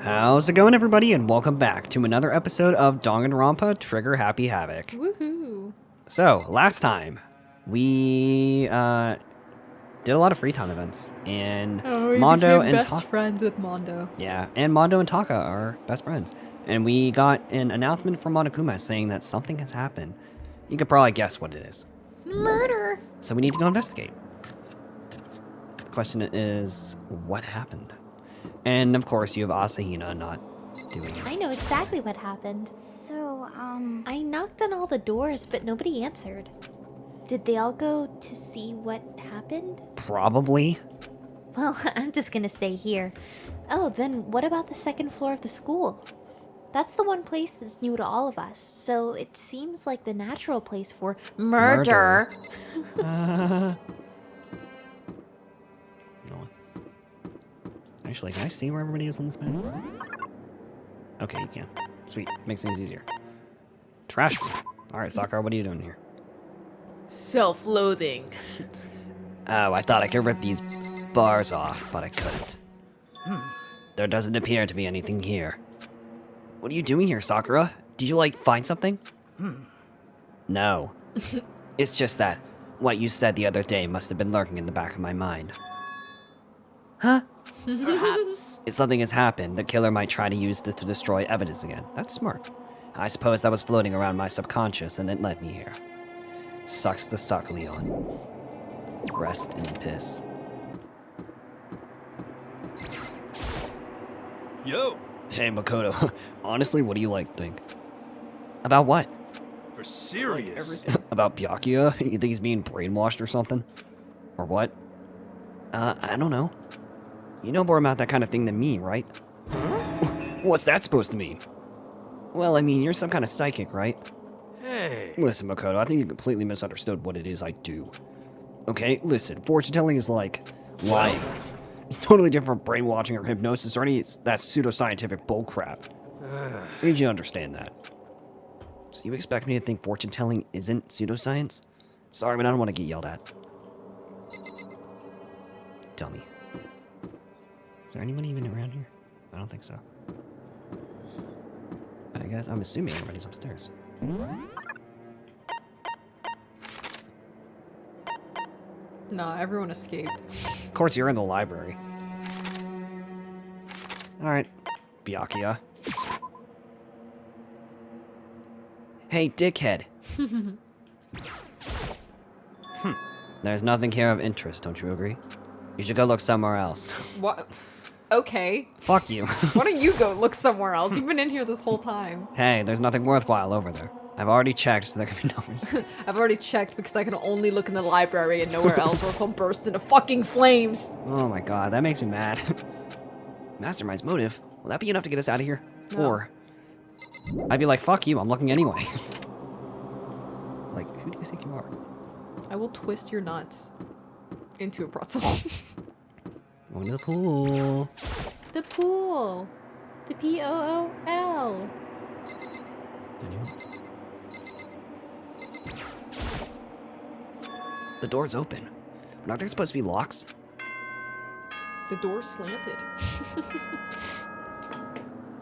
How's it going, everybody, and welcome back to another episode of Danganronpa Trigger Happy Havoc. Woohoo! So, last time, we did a lot of free time events, and Mondo and best friends with Mondo. Yeah, and Mondo and Taka are best friends. And we got an announcement from Monokuma saying that something has happened. You could probably guess what it is. Murder! So we need to go investigate. The question is, what happened? And of course, you have Asahina not doing it. I know exactly what happened. So, I knocked on all the doors, but nobody answered. Did they all go to see what happened? Probably. Well, I'm just gonna stay here. Oh, then what about the second floor of the school? That's the one place that's new to all of us, so it seems like the natural place for murder. No. Actually, can I see where everybody is on this map? Okay, you can. Sweet. Makes things easier. Trash me. Alright, Sakura, what are you doing here? Self-loathing. Oh, I thought I could rip these bars off, but I couldn't. There doesn't appear to be anything here. What are you doing here, Sakura? Did you, find something? No. It's just that what you said the other day must have been lurking in the back of my mind. Huh? Perhaps. If something has happened, the killer might try to use this to destroy evidence again. That's smart. I suppose that was floating around my subconscious and it led me here. Sucks to suck, Leon. Rest in piss. Yo, Hey, Makoto. Honestly, what do you think? About what? for serious. Everything. About Byakuya? You think he's being brainwashed or something? Or what? I don't know. You know more about that kind of thing than me, right? What's that supposed to mean? Well, I mean, you're some kind of psychic, right? Hey, Listen, Makoto, I think you completely misunderstood what it is I do. Okay, listen, fortune telling is like lying. It's totally different from brainwashing or hypnosis or any that pseudoscientific bullcrap. I need you to understand that. So you expect me to think fortune telling isn't pseudoscience? Sorry, but I don't want to get yelled at. Dummy. Is there anyone even around here? I don't think so. I guess I'm assuming everybody's upstairs. Nah, everyone escaped. Of course, you're in the library. Alright, Byakuya. Hey, dickhead. There's nothing here of interest, don't you agree? You should go look somewhere else. What? Okay. Fuck you. Why don't you go look somewhere else? You've been in here this whole time. Hey, there's nothing worthwhile over there. I've already checked, so there can be no... I've already checked because I can only look in the library and nowhere else or else I'll burst into fucking flames. Oh my god, that makes me mad. Mastermind's motive? Will that be enough to get us out of here? No. Or... I'd be like, fuck you, I'm looking anyway. Who do you think you are? I will twist your nuts into a pretzel. Going to the pool. The pool. The P-O-O-L. Anyone? The door's open. But aren't there supposed to be locks? The door's slanted.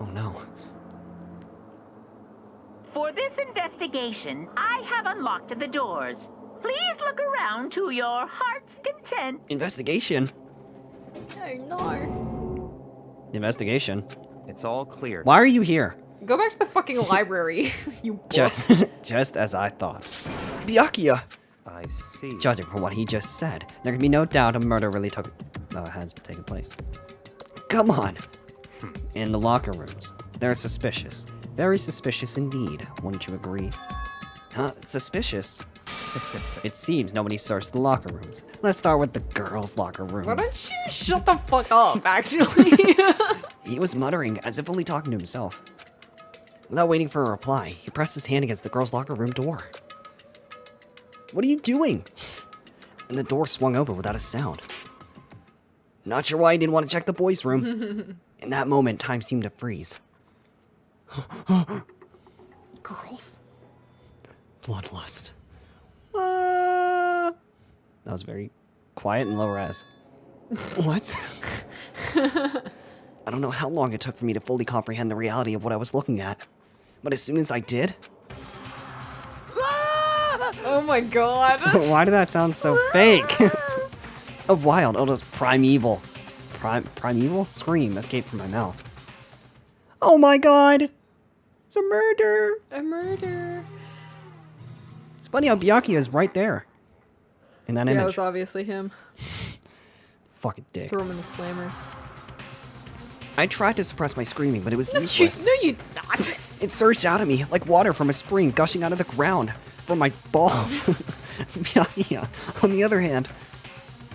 Oh no. For this investigation, I have unlocked the doors. Please look around to your heart's content. Investigation? Oh no. Investigation? it's all clear. Why are you here? Go back to the fucking library, you Just, just as I thought. Byakuya! I see. Judging from what he just said, there can be no doubt a murder really has taken place. Come on! In the locker rooms. They're suspicious. Very suspicious indeed, wouldn't you agree? Huh? Suspicious? It seems nobody searched the locker rooms. Let's start with the girls' locker rooms. Why don't you shut the fuck up, actually? He was muttering, as if only talking to himself. Without waiting for a reply, he pressed his hand against the girls' locker room door. What are you doing? And the door swung open without a sound. Not sure why he didn't want to check the boys' room. In that moment, time seemed to freeze. Girls. Bloodlust. That was very quiet and low res. What? I don't know how long it took for me to fully comprehend the reality of what I was looking at. But as soon as I did... Oh my god. Why did that sound so fake? A wild, almost primeval scream escaped from my mouth. Oh my god! It's a murder! A murder. It's funny how Byakuya is right there. In that Yeah, it image. was obviously him. Fucking dick. Throw him in the slammer. I tried to suppress my screaming, but it was No, useless. you did not. It surged out of me like water from a spring gushing out of the ground from my balls. Byakuya, on the other hand,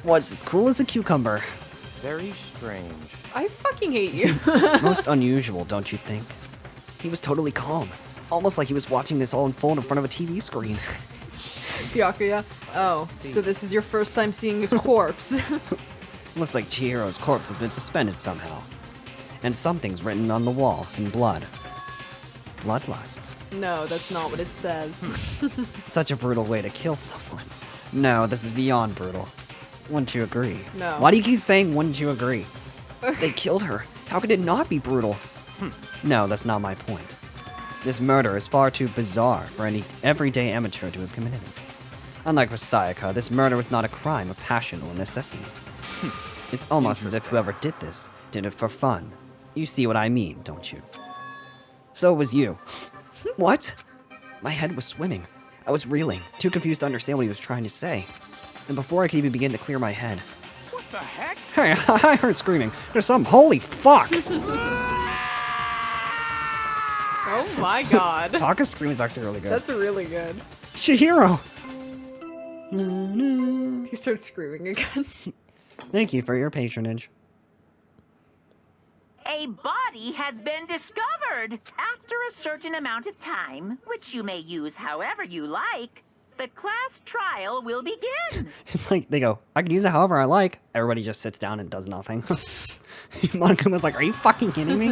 was as cool as a cucumber. Very strange. I fucking hate you. Most unusual, don't you think? He was totally calm, almost like he was watching this all unfold in front of a TV screen. Byakuya. Oh, so this is your first time seeing a corpse. Looks like Chihiro's corpse has been suspended somehow. And something's written on the wall in blood. Bloodlust. No, that's not what it says. Such a brutal way to kill someone. No, this is beyond brutal. Wouldn't you agree? No. Why do you keep saying, wouldn't you agree? They killed her. How could it not be brutal? No, that's not my point. This murder is far too bizarre for any everyday amateur to have committed it. Unlike with Sayaka, this murder was not a crime of passion or necessity. It's almost as if whoever did this did it for fun. You see what I mean, don't you? So it was you. What? My head was swimming. I was reeling, too confused to understand what he was trying to say. And before I could even begin to clear my head... What the heck? Hey, I heard screaming. There's some... Holy fuck! Oh my god. Taka's scream is actually really good. That's really good. Chihiro! He starts screaming again. Thank you for your patronage. A body has been discovered. After a certain amount of time, which you may use however you like, the class trial will begin. It's like, they go, I can use it however I like. Everybody just sits down and does nothing. Monokuma's like, are you fucking kidding me?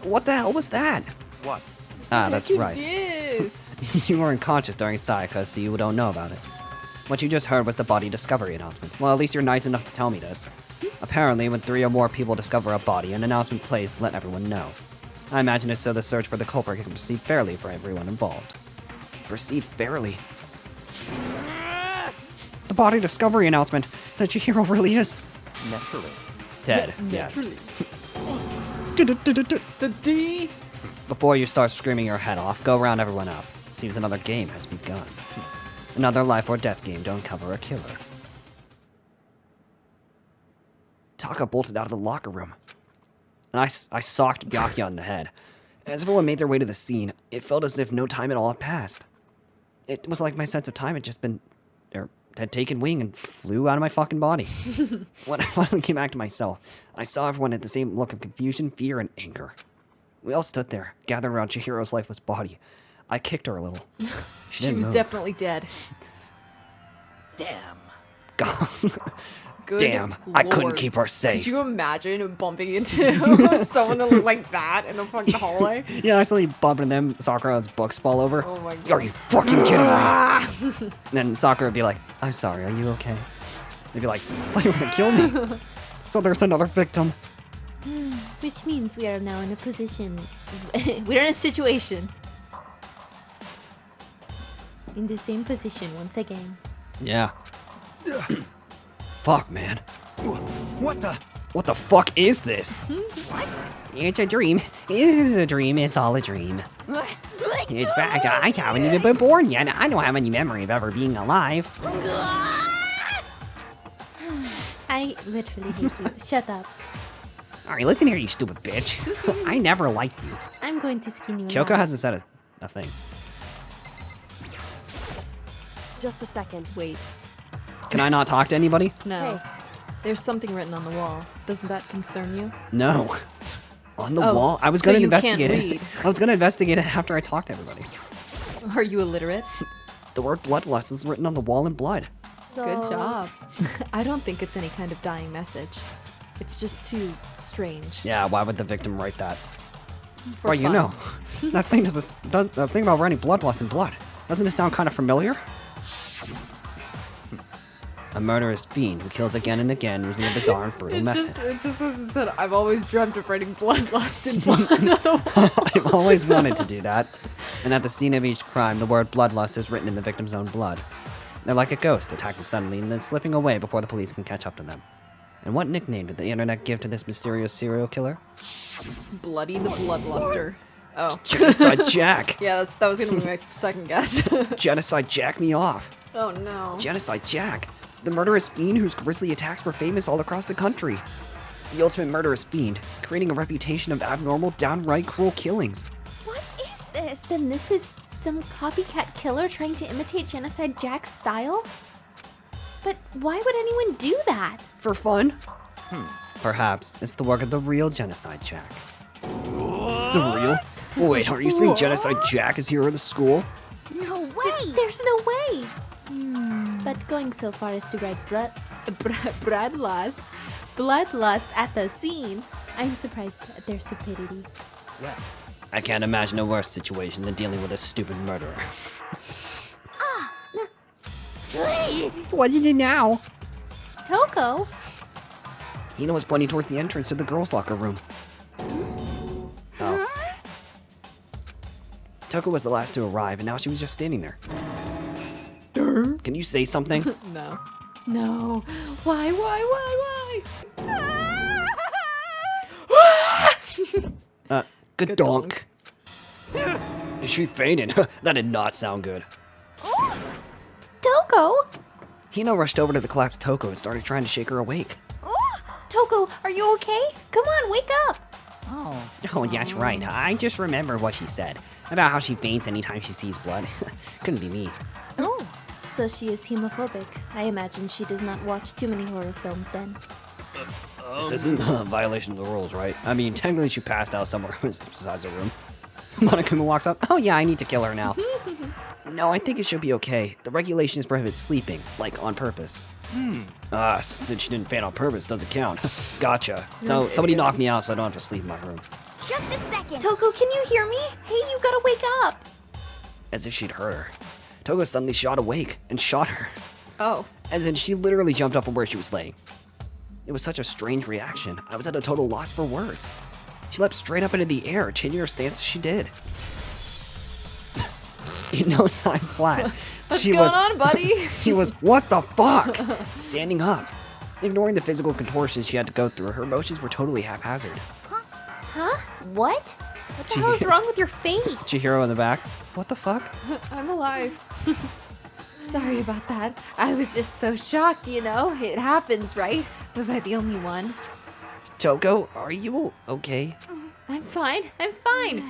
What the hell was that? What? Ah, that's What right. is this? You were unconscious during Sayaka, so you don't know about it. What you just heard was the body discovery announcement. Well, at least you're nice enough to tell me this. Apparently, when 3 or more people discover a body, an announcement plays to let everyone know. I imagine it's so the search for the culprit can proceed fairly for everyone involved. Proceed fairly? The body discovery announcement that Chihiro really is Naturally. dead. Yes. Naturally. The D. Before you start screaming your head off, go round everyone up. Seems another game has begun. Another life or death game to uncover a killer. Taka bolted out of the locker room. And I socked Byakuya on the head. As everyone made their way to the scene, it felt as if no time at all had passed. It was like my sense of time had just been... had taken wing and flew out of my fucking body. When I finally came back to myself, I saw everyone had the same look of confusion, fear, and anger. We all stood there, gathered around Chihiro's lifeless body. I kicked her a little. She didn't was move. definitely dead. Damn. God. Good Damn, I couldn't lord. keep her safe. Could you imagine bumping into someone that looked like that in the fucking hallway? Yeah, I saw you bumping them. Sakura's books fall over. Oh my god. Are you fucking kidding me? And then Sakura would be like, I'm sorry, are you okay? They'd be like, I thought you were gonna kill me. So there's another victim. Which means we are now in a position. We're in a situation. In the same position once again. Yeah. Fuck, man. What the? What the fuck is this? It's a dream. This is a dream. It's all a dream. In fact, I haven't even been born yet. I don't have any memory of ever being alive. I literally hate you. Shut up. Alright, listen here, you stupid bitch. I never liked you. I'm going to skin you. Kyoko alive. hasn't said a thing. Just a second. Wait, Can I not talk to anybody? no. There's something written on the wall. Doesn't that concern you? No. On the Oh, wall? I was so gonna you can't investigate it. read. I was gonna investigate it after I talked to everybody. Are you illiterate? The word bloodlust is written on the wall in blood. So, Good job. I don't think it's any kind of dying message. It's just too strange. Yeah, why would the victim write that? For Well, you fun. know. That thing the thing about writing bloodlust in blood. Doesn't it sound kind of familiar? A murderous fiend who kills again and again using a bizarre and brutal method. It just as it said, I've always dreamt of writing Bloodlust in blood on the wall. I've always wanted to do that. And at the scene of each crime, the word bloodlust is written in the victim's own blood. They're like a ghost, attacking suddenly and then slipping away before the police can catch up to them. And what nickname did the internet give to this mysterious serial killer? Bloody the Bloodluster. Oh. Genocide Jack! Yeah, that was gonna be my second guess. Genocide Jack me off! Oh no. Genocide Jack! The murderous fiend whose grisly attacks were famous all across the country. The ultimate murderous fiend, creating a reputation of abnormal, downright cruel killings. What is this? Then this is some copycat killer trying to imitate Genocide Jack's style? But why would anyone do that? For fun? Perhaps it's the work of the real Genocide Jack. The real? Wait, are you saying Genocide Jack is here at the school? No way! There's no way! But going so far as to write Bloodlust at the scene, I'm surprised at their stupidity. I can't imagine a worse situation than dealing with a stupid murderer. What did you now? Toko? Hina was pointing towards the entrance to the girls' locker room. Oh. Toko was the last to arrive, and now she was just standing there. Can you say something? No. No. Why? Good donk. Is she fainting? That did not sound good. Toko? Hina rushed over to the collapsed Toko and started trying to shake her awake. Toko, are you okay? Come on, wake up! Oh, that's right. I just remember what she said about how she faints anytime she sees blood. Couldn't be me. Oh, so she is hemophobic. I imagine she does not watch too many horror films then. This isn't a violation of the rules, right? I mean, technically she passed out somewhere besides the room. Monokuma walks up. Oh yeah, I need to kill her now. No, I think it should be okay. The regulations prohibit sleeping, like on purpose. Since she didn't faint on purpose, doesn't count. Gotcha. So somebody knock me out so I don't have to sleep in my room. Just a second! Toko, can you hear me? Hey, you gotta wake up! As if she'd heard her. Toko suddenly shot awake and shot her. Oh. As in, she literally jumped up from where she was laying. It was such a strange reaction. I was at a total loss for words. She leapt straight up into the air, changing her stance as she did. In no time flat, What's going on, buddy? She was, what the fuck? Standing up. Ignoring the physical contortions she had to go through, her motions were totally haphazard. Huh? What? What the hell is wrong with your face? Chihiro in the back. What the fuck? I'm alive. Sorry about that. I was just so shocked, you know? It happens, right? Was I the only one? Toko, are you okay? I'm fine. I'm fine.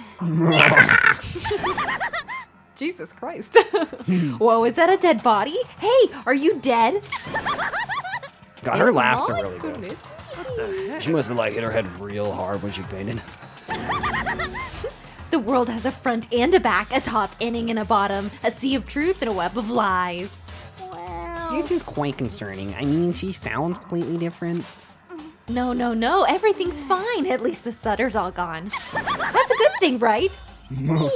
Jesus Christ. Whoa, is that a dead body? Hey, are you dead? God, her laughs are My really good. goodness. She must have like hit her head real hard when she fainted. The world has a front and a back, a top, inning, and a bottom, a sea of truth and a web of lies. Well... This is quite concerning. I mean, she sounds completely different. No, everything's fine. At least the stutter's all gone. That's a good thing, right? Yeah.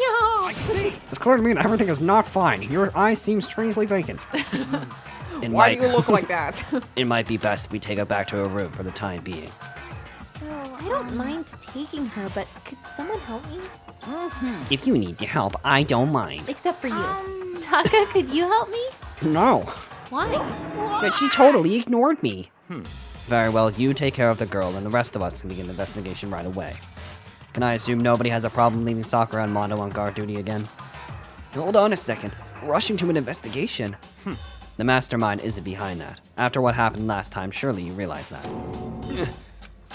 It's clear to me that everything is not fine. Your eyes seem strangely vacant. Why do you look like that? It might be best if we take her back to her room for the time being. So, I don't mind taking her, but could someone help me? If you need help, I don't mind. Except for you. Taka, could you help me? No. Why? But she totally ignored me. Very well, you take care of the girl, and the rest of us can begin the investigation right away. Can I assume nobody has a problem leaving Sakura and Mondo on guard duty again? Hold on a second. Rushing to an investigation? The mastermind isn't behind that. After what happened last time, surely you realize that.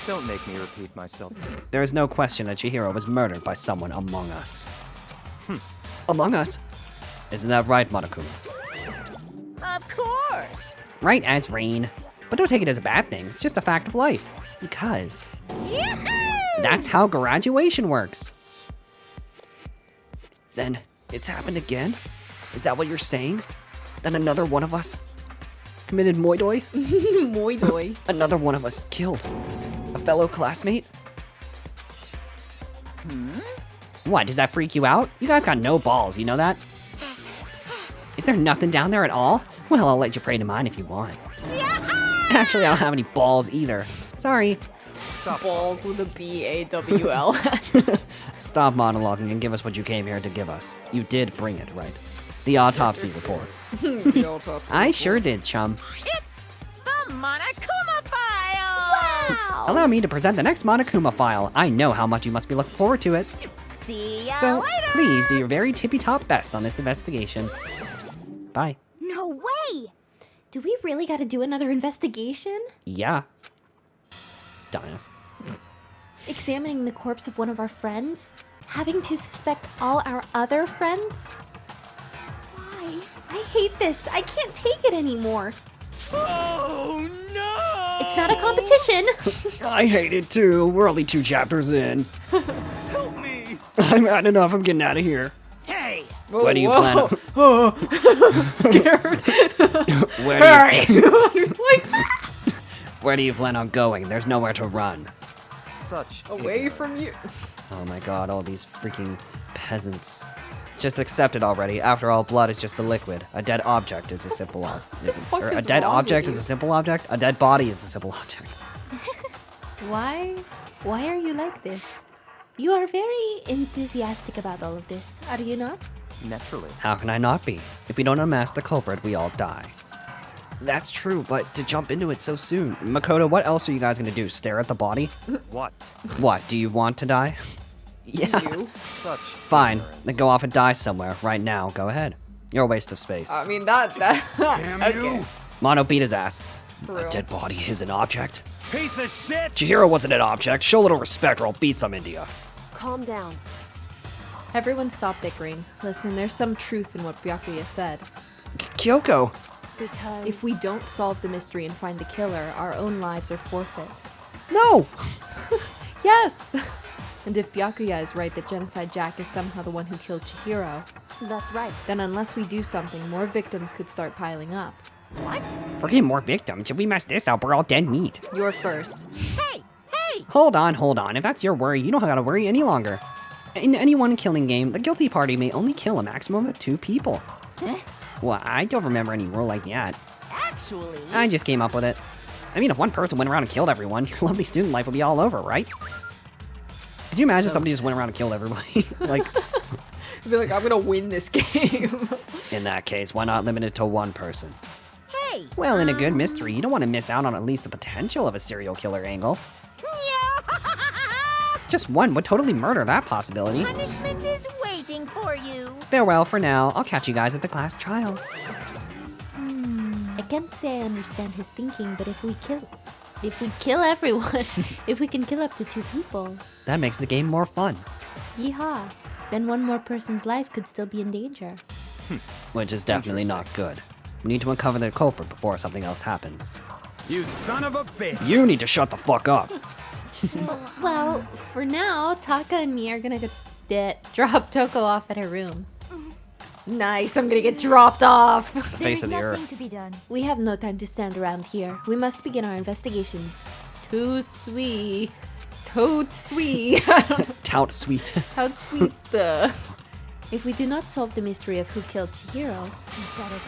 Don't make me repeat myself. There is no question that Chihiro was murdered by someone among us. Among us? Isn't that right, Monokuma? Of course. Right as rain. But don't take it as a bad thing. It's just a fact of life. Because that's how graduation works. Then it's happened again? Is that what you're saying? Then another one of us committed moidoi? Moidoi. Another one of us killed a fellow classmate? What, does that freak you out? You guys got no balls, you know that? Is there nothing down there at all? Well, I'll let you pray to mine if you want. Actually, I don't have any balls either. Sorry. Balls with a B-A-W-L. Stop monologuing and give us what you came here to give us. You did bring it, right? The autopsy report. I sure did, chum. It's the Monokuma file! Allow me to present the next Monokuma file. I know how much you must be looking forward to it. See ya So, later! please do your very tippy-top best on this investigation. Bye. No way! Do we really gotta do another investigation? Yeah. Dinos. Examining the corpse of one of our friends? Having to suspect all our other friends? Why? I hate this. I can't take it anymore. Oh no! It's not a competition. I hate it too. We're only 2 chapters in. Help me! I'm had enough. I'm getting out of here. Hey! Where do you plan on... Scared. Where do you... Where do you plan on going? There's nowhere to run. Such Away ignorance. from you. Oh my god, all these freaking peasants. Just accept it already. After all, blood is just a liquid. A dead object is a simple object. fuck A is dead wrong with object you? is a simple object? A dead body is a simple object. Why? Why are you like this? You are very enthusiastic about all of this, are you not? Naturally. How can I not be? If we don't unmask the culprit, we all die. That's true, but to jump into it so soon. Makoto, what else are you guys gonna do? Stare at the body? What? What, do you want to die? Yeah. You. Such Fine, ignorance. then go off and die somewhere, right now. Go ahead. You're a waste of space. I mean, that. Damn okay. you! Mono beat his ass. For A real. dead body is an object. Piece of shit! Chihiro wasn't an object. Show a little respect or I'll beat some India. Calm down. Everyone stop bickering. Listen, there's some truth in what Byakuya said. Kyoko! Because If we don't solve the mystery and find the killer, our own lives are forfeit. No! Yes! And if Byakuya is right that Genocide Jack is somehow the one who killed Chihiro, that's right. then unless we do something, more victims could start piling up. Forget more victims. If we mess this up, we're all dead meat. You're first. Hey! Hey! Hold on. If that's your worry, you don't gotta worry any longer. In any one killing game, the guilty party may only kill a maximum of 2 people. Well, I don't remember any rule like that. Actually, I just came up with it. I mean, if one person went around and killed everyone, your lovely student life would be all over, right? Could you imagine somebody just went around and killed everybody? Like, I'd be like, I'm gonna win this game. in that case, why not limit it to 1 person? hey! Well, in a good mystery, you don't want to miss out on at least the potential of a serial killer angle. Just 1 would totally murder that possibility. Punishment is waiting for you. Farewell for now. I'll catch you guys at the class trial. I can't say I understand his thinking, but if we kill everyone, if we can kill up to 2 people, That makes the game more fun. yeehaw, then 1 more person's life could still be in danger. Which is definitely not good. We need to uncover the culprit before something else happens. You son of a bitch! You need to shut the fuck up. Well, for now, Taka and me are gonna drop Toko off at her room. Nice, I'm gonna get dropped off. The face of the earth. to be done. We have no time to stand around here. We must begin our investigation. Too sweet. Toad sweet. Tout sweet. How sweet. If we do not solve the mystery of who killed Chihiro,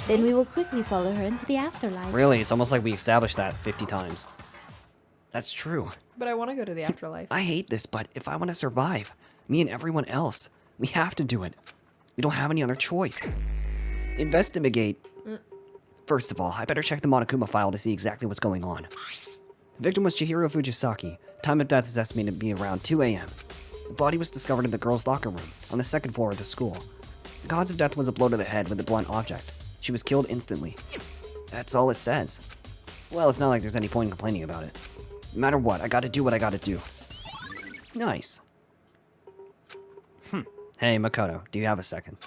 then we will quickly follow her into the afterlife. Really, it's almost like we established that 50 times. That's true. But I want to go to the afterlife. I hate this, but if I want to survive, me and everyone else, we have to do it. We don't have any other choice. Investigate. First of all, I better check the Monokuma file to see exactly what's going on. The victim was Chihiro Fujisaki. Time of death is estimated to be around 2 a.m. The body was discovered in the girls' locker room, on the 2nd floor of the school. The cause of death was a blow to the head with a blunt object. She was killed instantly. That's all it says. Well, it's not like there's any point in complaining about it. No matter what, I gotta do what I gotta do. Nice. Hey, Makoto, do you have a second?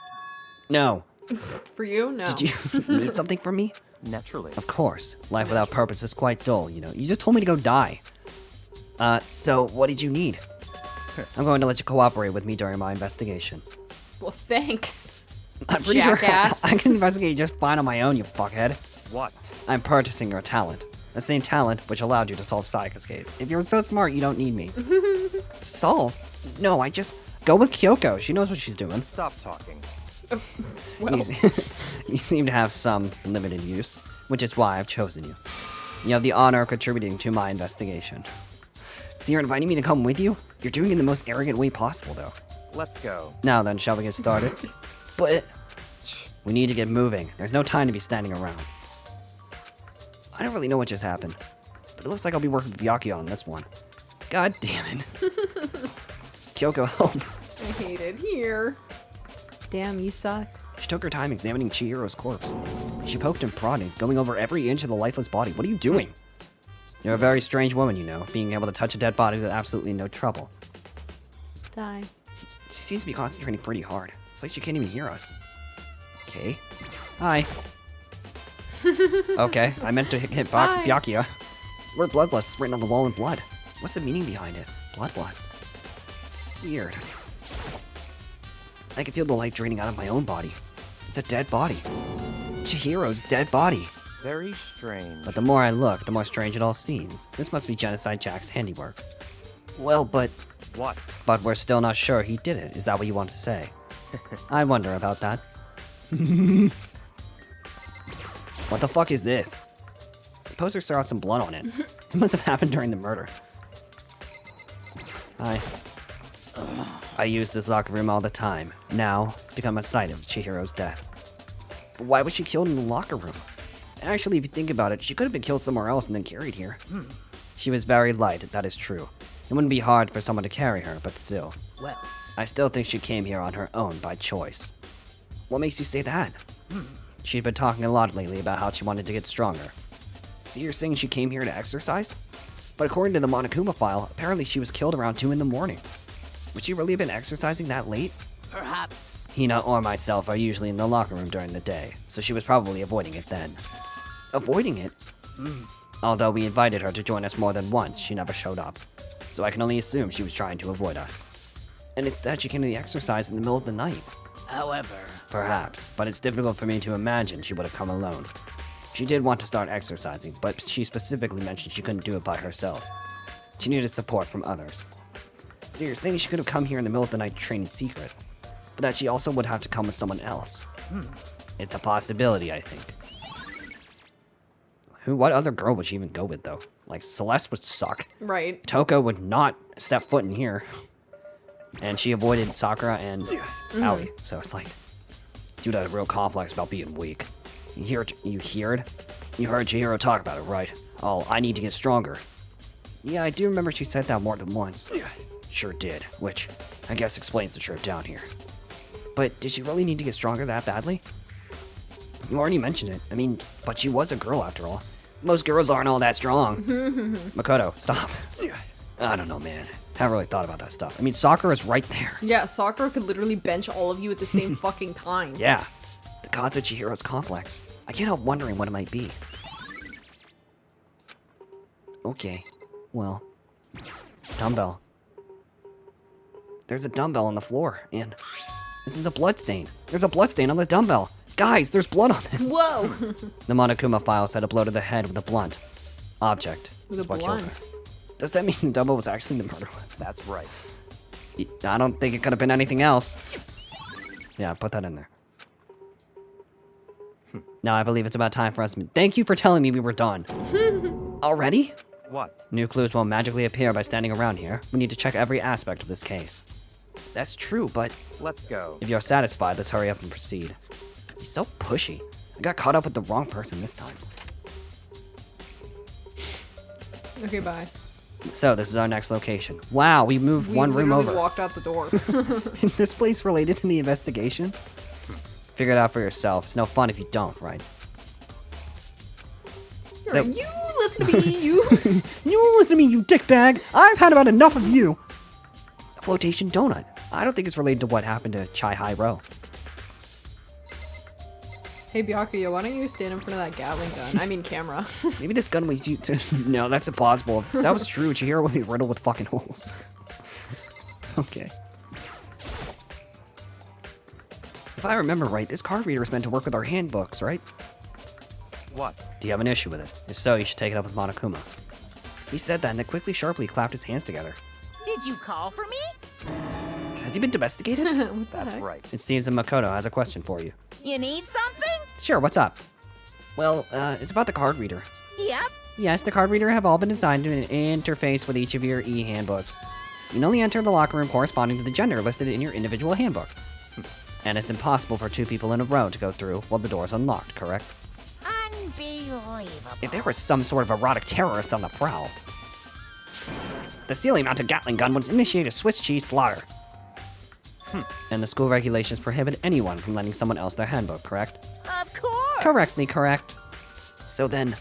No. For you? No. Did you need something from me? Naturally. Of course. Life without purpose is quite dull, you know. You just told me to go die. So what did you need? I'm going to let you cooperate with me during my investigation. Well, thanks. I'm pretty Jackass. sure I can investigate just fine on my own, you fuckhead. What? I'm purchasing your talent. The same talent which allowed you to solve Sayaka's case. If you're so smart, you don't need me. Solve? No, I just... Go with Kyoko. She knows what she's doing. Stop talking. Well, You seem to have some limited use, which is why I've chosen you. You have the honor of contributing to my investigation. So you're inviting me to come with you? You're doing it in the most arrogant way possible, though. Let's go. Now then, shall we get started? But we need to get moving. There's no time to be standing around. I don't really know what just happened, but it looks like I'll be working with Byakuya on this one. God damn it. Kyoko, help. I hate it here. Damn, you suck. She took her time examining Chihiro's corpse. She poked and prodded, going over every inch of the lifeless body. What are you doing? You're a very strange woman, you know, being able to touch a dead body with absolutely no trouble. Die. She seems to be concentrating pretty hard. It's like she can't even hear us. Okay. Hi. Okay, I meant to hit Hi. Byakuya. Word Bloodlust is written on the wall in blood. What's the meaning behind it? Bloodlust. Weird. I can feel the life draining out of my own body. It's a dead body. Chihiro's dead body. Very strange. But the more I look, the more strange it all seems. This must be Genocide Jack's handiwork. Well, but What? we're still not sure he did it. Is that what you want to say? I wonder about that. What the fuck is this? The poster still has some blood on it. It must have happened during the murder. I use this locker room all the time. Now, it's become a site of Chihiro's death. But why was she killed in the locker room? Actually, if you think about it, she could have been killed somewhere else and then carried here. She was very light, that is true. It wouldn't be hard for someone to carry her, but still. Well, I still think she came here on her own by choice. What makes you say that? She'd been talking a lot lately about how she wanted to get stronger. So you're saying she came here to exercise? But according to the Monokuma file, apparently she was killed around 2 in the morning. Would she really have been exercising that late? perhaps. Hina or myself are usually in the locker room during the day, so she was probably avoiding it then. Avoiding it? Although we invited her to join us more than once, she never showed up. So I can only assume she was trying to avoid us. And instead she came to the exercise in the middle of the night. However, Perhaps, but it's difficult for me to imagine she would have come alone. She did want to start exercising, but she specifically mentioned she couldn't do it by herself. She needed support from others. So you're saying she could have come here in the middle of the night to train in secret, but that she also would have to come with someone else. It's a possibility, I think. What other girl would she even go with, though? Like, Celeste would suck. Right. Toko would not step foot in here. And she avoided Sakura and Aoi, so it's like, dude had a real complex about being weak. You heard Chihiro talk about it, right? Oh, I need to get stronger. Yeah, I do remember she said that more than once. Sure did, which I guess explains the trip down here. But did she really need to get stronger that badly? You already mentioned it. I mean, but she was a girl after all. Most girls aren't all that strong. Makoto, stop. I don't know, man. Haven't really thought about that stuff. I mean, Sakura's right there. Yeah, Sakura could literally bench all of you at the same fucking time. Yeah. The gods of Chihiro's complex. I can't help wondering what it might be. Okay. Well. Dumbbell. There's a dumbbell on the floor, and this is a blood stain. There's a blood stain on the dumbbell. Guys, there's blood on this. Whoa! The Monokuma file said a blow to the head with a blunt object. With a is what killed blunt. her. Does that mean the dumbbell was actually the murder weapon? That's right. I don't think it could have been anything else. Yeah, put that in there. Now I believe it's about time for us to... Thank you for telling me we were done. Already? What? New clues won't magically appear by standing around here. We need to check every aspect of this case. That's true, but Let's go. if you're satisfied, let's hurry up and proceed. He's so pushy. I got caught up with the wrong person this time. Okay, bye. So, this is our next location. Wow, we moved one room literally over. walked out the door. Is this place related to the investigation? Figure it out for yourself. It's no fun if you don't, right? You're right, you listen to me, you. You listen to me, you dickbag! I've had about enough of you! A flotation donut. I don't think it's related to what happened to Chai Hai Ro. Hey, Byakuya, why don't you stand in front of that Gatling gun? I mean, camera. Maybe this gun was used to... No, that's impossible. If that was true, Chihiro would be riddled with fucking holes. Okay. If I remember right, this card reader is meant to work with our handbooks, right? What? Do you have an issue with it? If so, you should take it up with Monokuma. He said that and then quickly, sharply clapped his hands together. Did you call for me? Has he been domesticated? What the That's heck? right. It seems that Makoto has a question for you. You need something? Sure, what's up? Well, it's about the card reader. Yep. Yes, the card reader have all been designed to interface with each of your e-handbooks. You can only enter the locker room corresponding to the gender listed in your individual handbook. And it's impossible for 2 people in a row to go through while the door is unlocked, correct? Unbelievable. If there was some sort of erotic terrorist on the prowl, the ceiling-mounted Gatling gun would initiate a Swiss cheese slaughter. And the school regulations prohibit anyone from lending someone else their handbook, correct? Of course. Correctly correct. So then,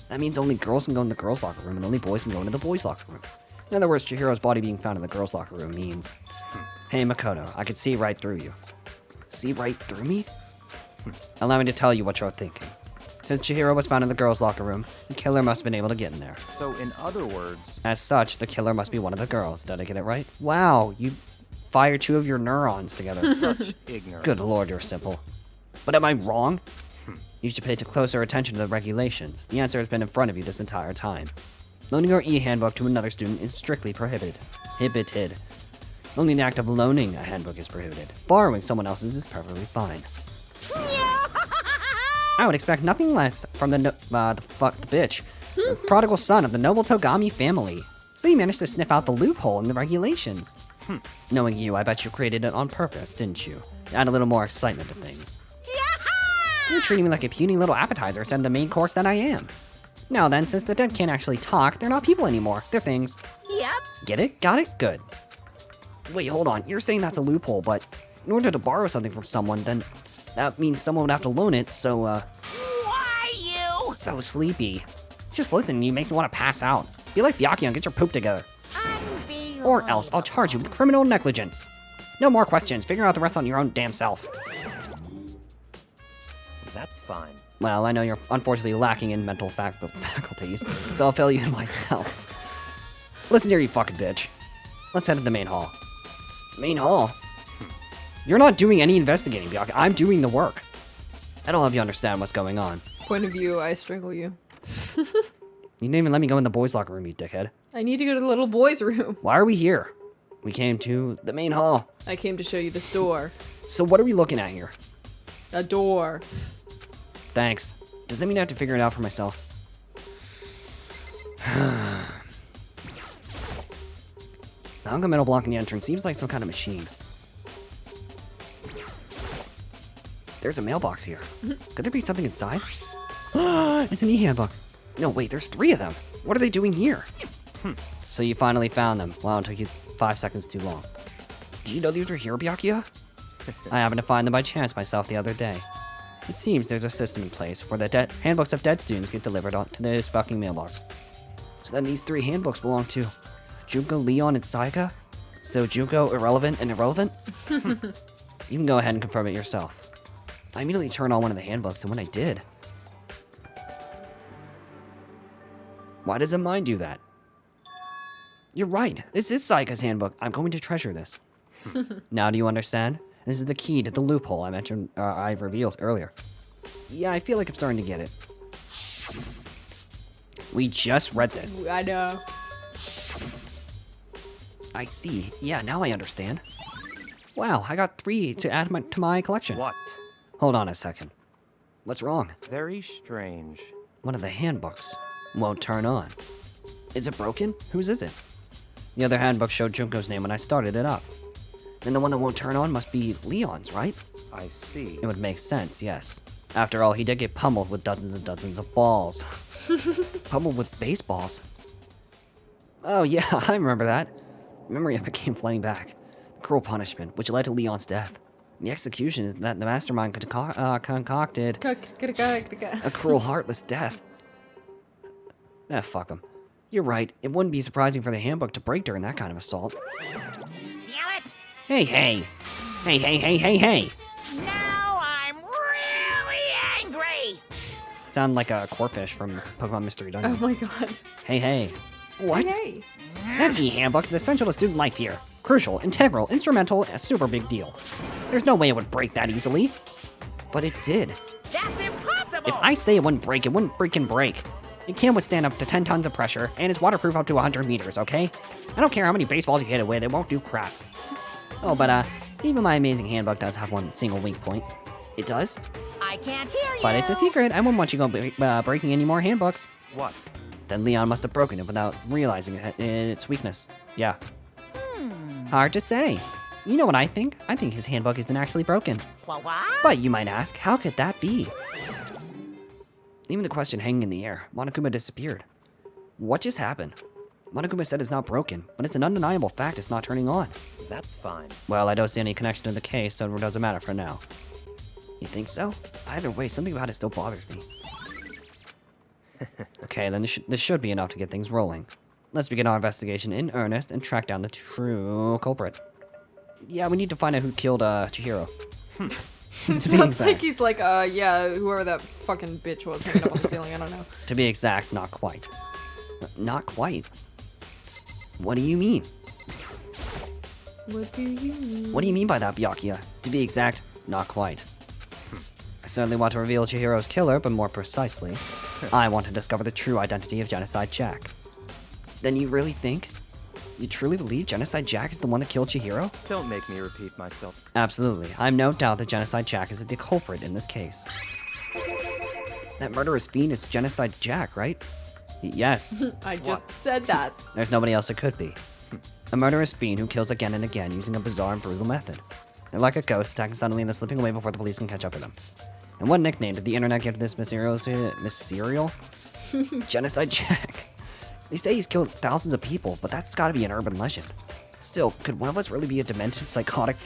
that means only girls can go in the girls' locker room and only boys can go into the boys' locker room. In other words, Chihiro's body being found in the girls' locker room means... Hey, Makoto, I could see right through you. See right through me? Allow me to tell you what you're thinking. Since Chihiro was found in the girls' locker room, the killer must have been able to get in there. So, in other words, As such, the killer must be one of the girls. Did I get it right? Wow, you fired 2 of your neurons together. such ignorance. Good lord, you're simple. But am I wrong? You should pay closer attention to the regulations. The answer has been in front of you this entire time. Loaning your e-handbook to another student is strictly prohibited. Prohibited. Only the act of loaning a handbook is prohibited. Borrowing someone else's is perfectly fine. I would expect nothing less from the bitch, the prodigal son of the noble Togami family. So you managed to sniff out the loophole in the regulations. Knowing you, I bet you created it on purpose, didn't you? To add a little more excitement to things. You're treating me like a puny little appetizer instead of the main course that I am. Now then, since the dead can't actually talk, they're not people anymore. They're things. Yep. Get it? Got it? Good. Wait, hold on. You're saying that's a loophole, but in order to borrow something from someone, then that means someone would have to loan it, so, Why you? so sleepy. Just listening to you makes me want to pass out. Be like Byakuya and get your poop together. Unbelievable. Or else I'll charge you with criminal negligence. No more questions. Figure out the rest on your own damn self. That's fine. Well, I know you're unfortunately lacking in mental faculties, so I'll fail you myself. Listen here, you fucking bitch. Let's head to the main hall. Main hall? You're not doing any investigating, Byakuya. I'm doing the work. That'll help you understand what's going on. Point of view, I strangle you. You didn't even let me go in the boys' locker room, you dickhead. I need to go to the little boy's room. Why are we here? We came to the main hall. I came to show you this door. So what are we looking at here? A door. Thanks. Does that mean I have to figure it out for myself? The hunk of metal blocking the entrance seems like some kind of machine. There's a mailbox here. Could there be something inside? It's an e-handbook. No, wait, there's 3 of them. What are they doing here? So you finally found them. Wow, it took you 5 seconds too long. Do you know these were here, Byakuya? I happened to find them by chance myself the other day. It seems there's a system in place where the handbooks of dead students get delivered to this fucking mailbox. So then these 3 handbooks belong to Junko, Leon, and Saika? So Junko, irrelevant, and irrelevant? You can go ahead and confirm it yourself. I immediately turned on one of the handbooks, and when I did... Why doesn't mine do that? You're right. This is Saika's handbook. I'm going to treasure this. Now do you understand? This is the key to the loophole I mentioned, I've revealed earlier. Yeah, I feel like I'm starting to get it. We just read this. I know. I see. Yeah, now I understand. Wow, I got 3 to add to my collection. What? Hold on a second. What's wrong? Very strange. One of the handbooks won't turn on. Is it broken? Whose is it? The other handbook showed Junko's name when I started it up. Then the one that won't turn on must be Leon's, right? I see. It would make sense, yes. After all, he did get pummeled with dozens and dozens of balls. Pummeled with baseballs. Oh yeah, I remember that. Memory of it came flooding back. The cruel punishment, which led to Leon's death. The execution is that the mastermind concocted a cruel, heartless death. Ah, fuck him. You're right. It wouldn't be surprising for the handbook to break during that kind of assault. Damn it! Hey, hey. Hey, hey, hey, hey, hey. Now I'm really angry! Sound like a corphish from Pokemon Mystery Dungeon. Oh my god. Hey, hey. What? Hey. That e-handbook is essential to student life here. Crucial, integral, instrumental, a super big deal. There's no way it would break that easily. But it did. That's impossible! If I say it wouldn't break, it wouldn't freaking break. It can withstand up to 10 tons of pressure, and is waterproof up to 100 meters, okay? I don't care how many baseballs you hit it with, it won't do crap. Oh, but, even my amazing handbook does have one single weak point. It does? I can't hear you! But it's a secret. I wouldn't want you going breaking any more handbooks. What? Then Leon must have broken it without realizing its weakness. Yeah. Hard to say. You know what I think? I think his handbook isn't actually broken. What? But you might ask, how could that be? Even the question hanging in the air, Monokuma disappeared. What just happened? Monokuma said it's not broken, but it's an undeniable fact it's not turning on. That's fine. Well, I don't see any connection to the case, so it doesn't matter for now. You think so? Either way, something about it still bothers me. Okay, then this should be enough to get things rolling. Let's begin our investigation in earnest and track down the true culprit. Yeah, we need to find out who killed Chihiro. It sounds like he's like, yeah, whoever that fucking bitch was hanging up on the ceiling, I don't know. To be exact, not quite. Not quite? What do you mean? What do you mean? What do you mean by that, Byakuya? To be exact, not quite. I certainly want to reveal Chihiro's killer, but more precisely, I want to discover the true identity of Genocide Jack. Then you really think? You truly believe Genocide Jack is the one that killed Chihiro? Don't make me repeat myself. Absolutely. I have no doubt that Genocide Jack is the culprit in this case. That murderous fiend is Genocide Jack, right? Yes. I just said that. There's nobody else it could be. A murderous fiend who kills again and again using a bizarre and brutal method. They're like a ghost attacking suddenly and then slipping away before the police can catch up with them. And what nickname did the internet give this mysterial? Genocide Jack. They say he's killed thousands of people, but that's gotta be an urban legend. Still, could one of us really be a demented psychotic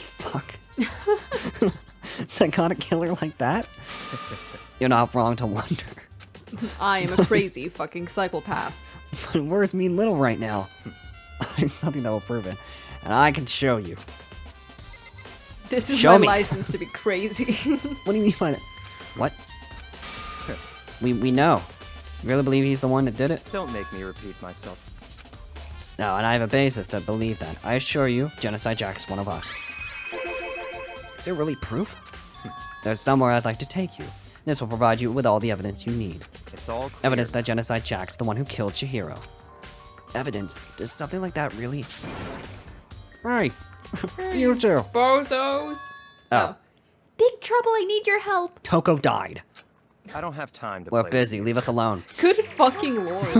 psychotic killer like that? You're not wrong to wonder. I am a crazy fucking psychopath. But words mean little right now. There's something that will prove it, and I can show you. This is Show my me. license to be crazy. What do you mean by that? What? We know. You really believe he's the one that did it? Don't make me repeat myself. No, and I have a basis to believe that. I assure you, Genocide Jack is one of us. Is there really proof? There's somewhere I'd like to take you. This will provide you with all the evidence you need. It's all clear. Evidence that Genocide Jack's the one who killed Chihiro. Evidence? Does something like that really... Hey, you too. Bozos. Oh, Big trouble, I need your help. Toko died. I don't have time to We're play busy, with leave us alone. Good fucking lord.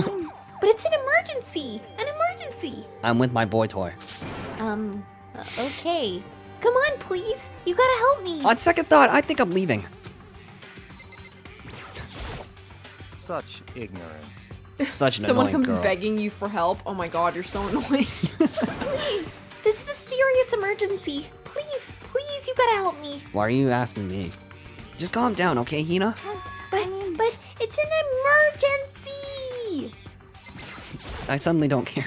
But it's an emergency. An emergency. I'm with my boy toy. Okay. Come on, please. You gotta help me. On second thought, I think I'm leaving. you. Such ignorance. Such an Someone annoying comes girl. begging you for help. Oh my god, you're so annoying. Please. This is a serious emergency. Please, please, you gotta help me. Why are you asking me? Just calm down, okay, Hina? But it's an emergency. I suddenly don't care.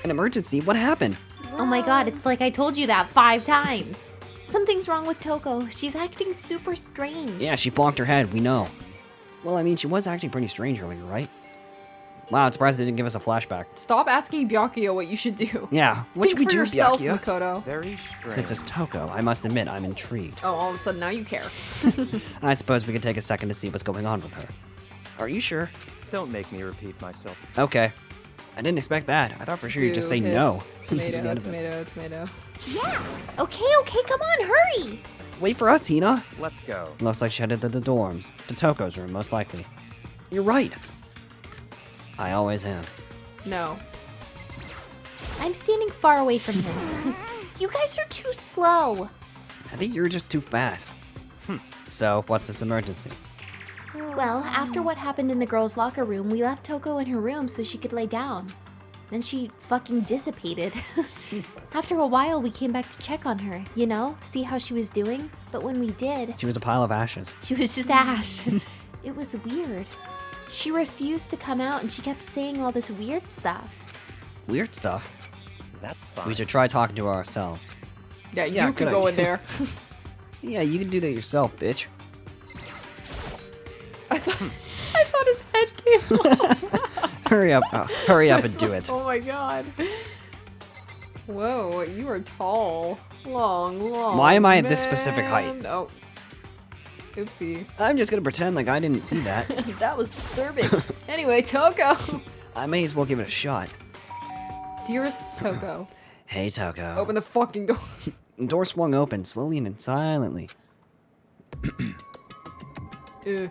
An emergency? What happened? Oh my god, it's like I told you that 5 times. Something's wrong with Toko. She's acting super strange. Yeah, she bonked her head, we know. Well, I mean, she was acting pretty strange earlier, right? Wow, I'm surprised they didn't give us a flashback. Stop asking Byakuya what you should do. Yeah, what Think should we for do, yourself, Byakuya? Makoto. Very strange. Since it's Toko, I must admit I'm intrigued. Oh, all of a sudden now you care. I suppose we could take a second to see what's going on with her. Are you sure? Don't make me repeat myself. Okay. I didn't expect that. I thought for sure you'd just say Boo, no. hiss. At the Tomato, end of it. tomato, tomato. Yeah. Okay, come on, hurry. Wait for us, Hina. Let's go. Looks like she headed to the dorms. To Toko's room, most likely. You're right. I always am. No. I'm standing far away from him. You guys are too slow. I think you're just too fast. So, what's this emergency? Well, after what happened in the girls' locker room, we left Toko in her room so she could lay down. Then she fucking dissipated. After a while, we came back to check on her, you know, see how she was doing. But when we did, She was a pile of ashes. she was just ash. It was weird. She refused to come out and she kept saying all this weird stuff. Weird stuff. That's fine. We should try talking to her ourselves. Yeah, you Yeah, could good go in idea. there. Yeah, you can do that yourself, bitch. I thought his head came off. Hurry up. Hurry up I was and do like, it. Oh my god. Whoa, you are tall. Long. Why am I at this specific height? man. Oh. Oopsie. I'm just gonna pretend like I didn't see that. That was disturbing. Anyway, Toko. I may as well give it a shot. Dearest Toko. Hey, Toko. Open the fucking door. The door swung open, slowly and silently. Ew.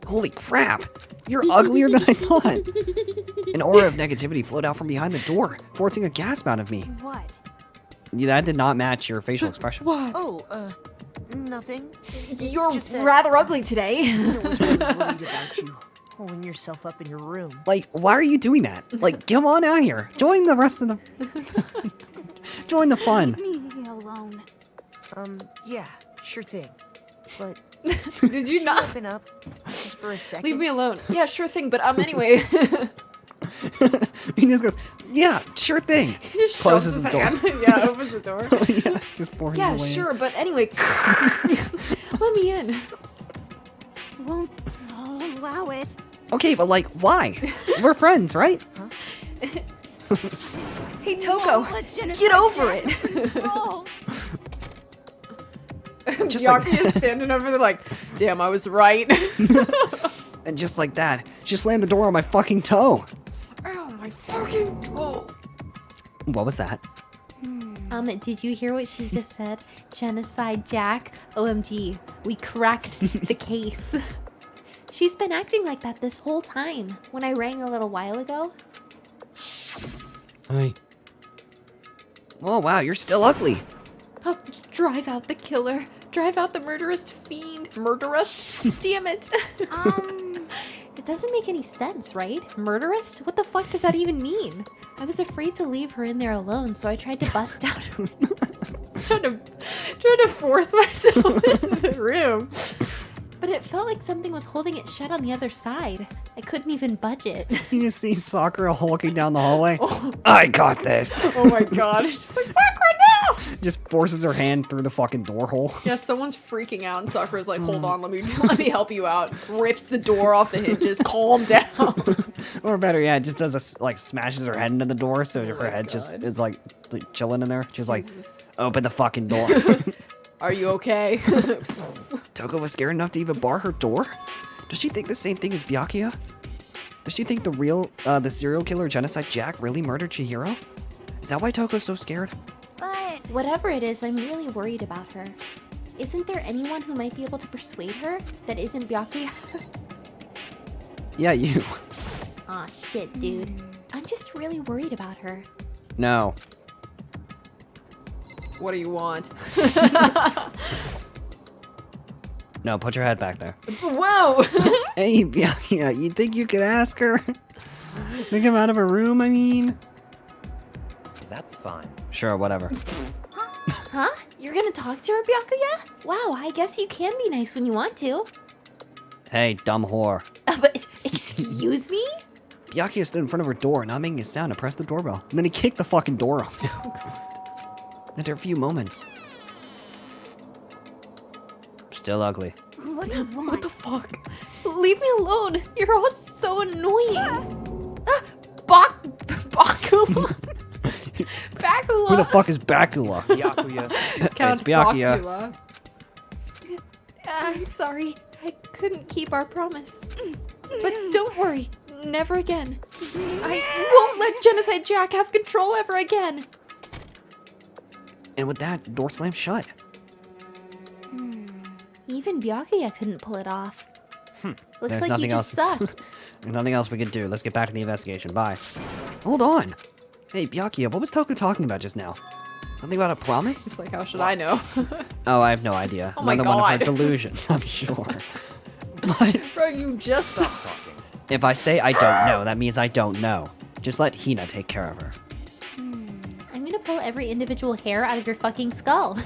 Holy crap! You're uglier than I thought! An aura of negativity flowed out from behind the door, forcing a gasp out of me. What? Yeah, that did not match your facial expression. What? Oh, nothing. It's You're just that rather ugly today. I was really worried about you holding yourself up in your room. Like, why are you doing that? Like, come on out here. Join the rest of the... Join the fun. Leave me alone. Yeah, sure thing. But Did you not? open up just for a second. Leave me alone. Yeah, sure thing. But anyway. He just goes, yeah, sure thing. He just Closes shoves the his door. hand. Yeah, opens the door. Yeah, just forces Yeah, his way in. sure. But anyway, let me in. Won't allow it. Okay, but like, why? We're friends, right? Hey, Toko, Let genocide get over Jack it. control. Just like Byakuya is standing over there like, damn, I was right. And just like that, she slammed the door on my fucking toe. Ow, my fucking toe. What was that? Did you hear what she just said? Genocide Jack? OMG, we cracked the case. She's been acting like that this whole time. When I rang a little while ago. Hi. Oh wow, you're still ugly. I'll drive out the killer. Drive out the murderous fiend. Murderous? Damn it. It doesn't make any sense, right? Murderous? What the fuck does that even mean? I was afraid to leave her in there alone, so I tried to bust out. trying to force myself into the room. But it felt like something was holding it shut on the other side. I couldn't even budge it. You just see Sakura hulking down the hallway. I got this. Oh my god. It's just like, Sakura, no! Just forces her hand through the fucking door hole. Yeah, someone's freaking out and Sakura's like, hold on, let me help you out. Rips the door off the hinges. Calm down. Or better, yeah, just does a, like, smashes her head into the door, so her my head just God. is like chilling in there. She's like, open the fucking door. Are you okay? Toko was scared enough to even bar her door? Does she think the same thing as Byakuya? Does she think the serial killer Genocide Jack really murdered Chihiro? Is that why Toko's so scared? But whatever it is, I'm really worried about her. Isn't there anyone who might be able to persuade her that isn't Byakuya? Yeah, you. Aw, shit, dude. I'm just really worried about her. No. What do you want? No, put your head back there. Whoa! Hey, Byakuya, you think you could ask her to come out of her room, I mean? That's fine. Sure, whatever. Huh? You're gonna talk to her, Byakuya? Wow, I guess you can be nice when you want to. Hey, dumb whore. But, excuse me? Byakuya stood in front of her door, not making a sound, and pressed the doorbell. And then he kicked the fucking door open. After a few moments. Still ugly. What do you want? What the fuck? Leave me alone. You're all so annoying. Bakula. Bakula. Who the fuck is Bakula? Byakuya. Count It's Byakuya. Bakula. I'm sorry. I couldn't keep our promise. But don't worry. Never again. I won't let Genocide Jack have control ever again. And with that, the door slammed shut. Even Byakuya couldn't pull it off. Looks There's like nothing you just else. suck. There's nothing else we could do. Let's get back to the investigation. Bye. Hold on. Hey, Byakuya, what was Toko talking about just now? Something about a promise? It's like, how should I know? Oh, I have no idea. Oh my Another one of her God. delusions, I'm sure. But Bro, you just... Stop talking. if I say I don't know, that means I don't know. Just let Hina take care of her. I'm gonna pull every individual hair out of your fucking skull.